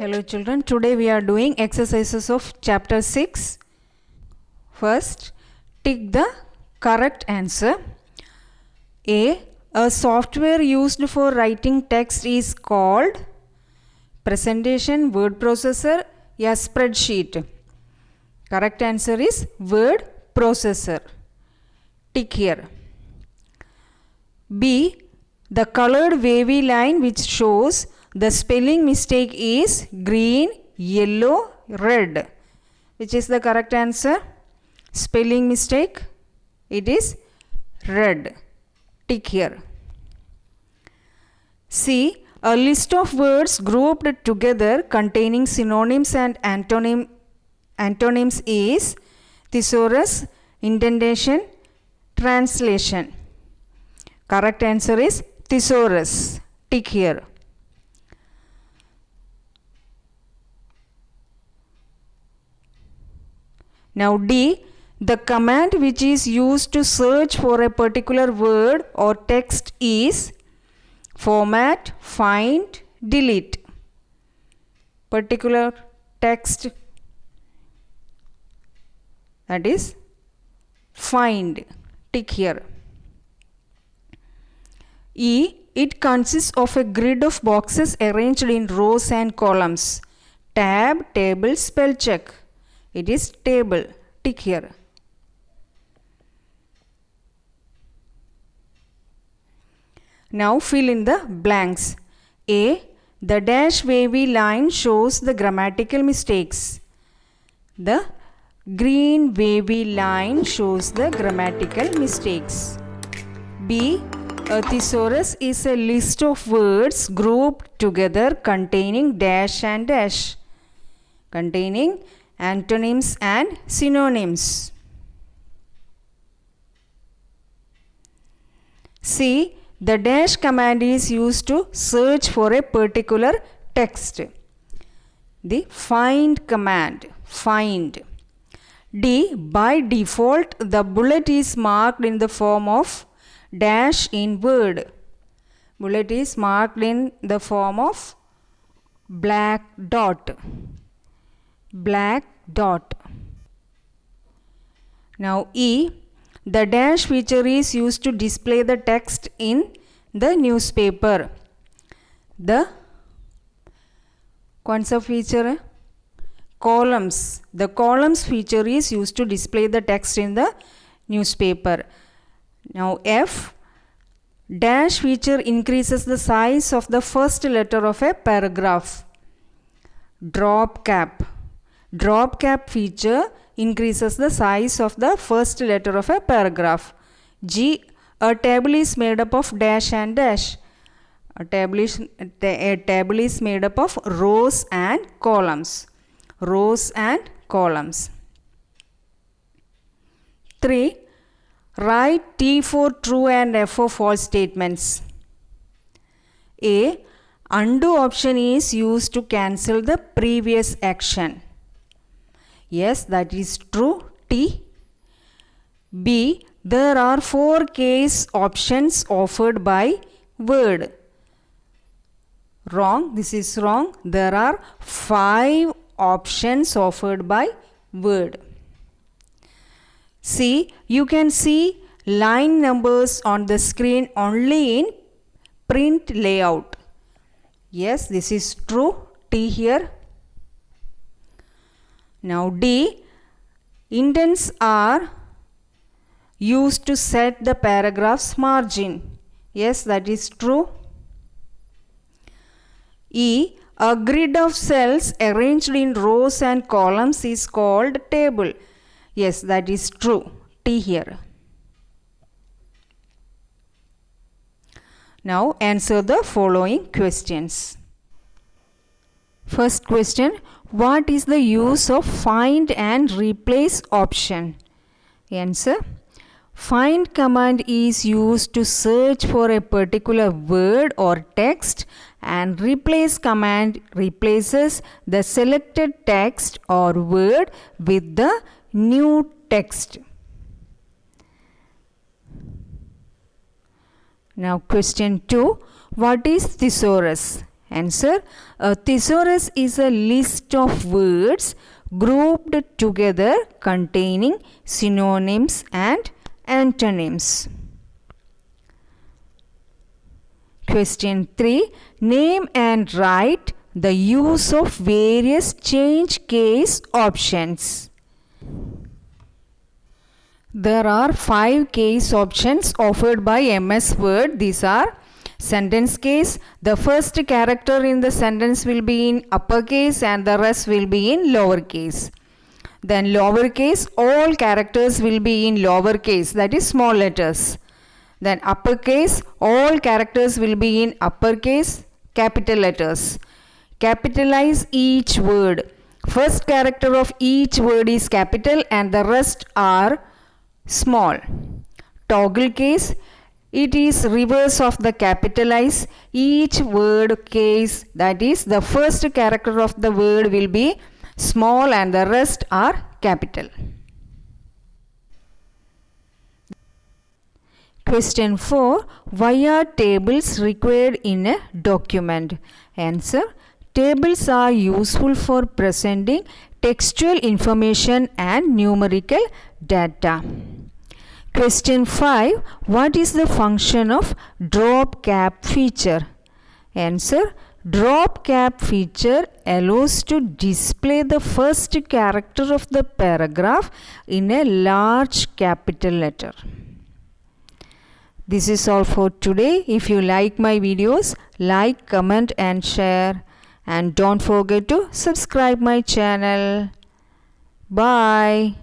Hello children, today we are doing exercises of chapter 6. First, tick the correct answer. A software used for writing text is called presentation, word processor, a spreadsheet. Correct answer is word processor. Tick here. B, the colored wavy line which shows the spelling mistake is green, yellow, red. Which is the correct answer? Spelling mistake? It is red. Tick here. C, a list of words grouped together containing synonyms and antonyms is thesaurus, indentation, translation. Correct answer is thesaurus. Tick here. Now D, the command which is used to search for a particular word or text is format, find, delete. Particular text, that is find. Tick here. E, it consists of a grid of boxes arranged in rows and columns. Tab, table, spell check. It is table. Tick here. Now fill in the blanks. A, the dash wavy line shows the grammatical mistakes. The green wavy line shows the grammatical mistakes. B, a thesaurus is a list of words grouped together containing dash and dash, containing antonyms and synonyms. C, the dash command is used to search for a particular text. The find command, find. D, by default the bullet is marked in the form of dash in word. Bullet is marked in the form of black dot. Black dot. Now E, the dash feature is used to display the text in the newspaper. The concept feature columns. The columns feature is used to display the text in the newspaper. Now F, dash feature increases the size of the first letter of a paragraph. Drop cap. Drop cap feature increases the size of the first letter of a paragraph. G, a table is made up of dash and dash. A table is made up of rows and columns. Rows and columns. 3. Write T for true and F for false statements. A, undo option is used to cancel the previous action. Yes, that is true. T. B, there are 4 case options offered by word. Wrong. This is wrong. There are 5 options offered by word. C, you can see line numbers on the screen only in print layout. Yes, this is true. T here. Now D, indents are used to set the paragraph's margin. Yes, that is true. E, a grid of cells arranged in rows and columns is called table. Yes, that is true. T here. Now answer the following questions. First question, what is the use of find and replace option? Answer, find command is used to search for a particular word or text, and replace command replaces the selected text or word with the new text. Now question 2, what is thesaurus? Answer: a thesaurus is a list of words grouped together containing synonyms and antonyms. Question 3. Name and write the use of various change case options. There are 5 case options offered by MS Word. These are: sentence case, the first character in the sentence will be in uppercase and the rest will be in lowercase. Then lowercase, all characters will be in lowercase, that is small letters. Then uppercase, all characters will be in uppercase, capital letters. Capitalize each word. First character of each word is capital and the rest are small. Toggle case, it is reverse of the capitalize. Each word case, that is the first character of the word will be small and the rest are capital. Question 4. Why are tables required in a document? Answer: tables are useful for presenting textual information and numerical data. Question 5. What is the function of drop cap feature? Answer: drop cap feature allows to display the first character of the paragraph in a large capital letter. This is all for today. If you like my videos, like, comment and share. And don't forget to subscribe my channel. Bye.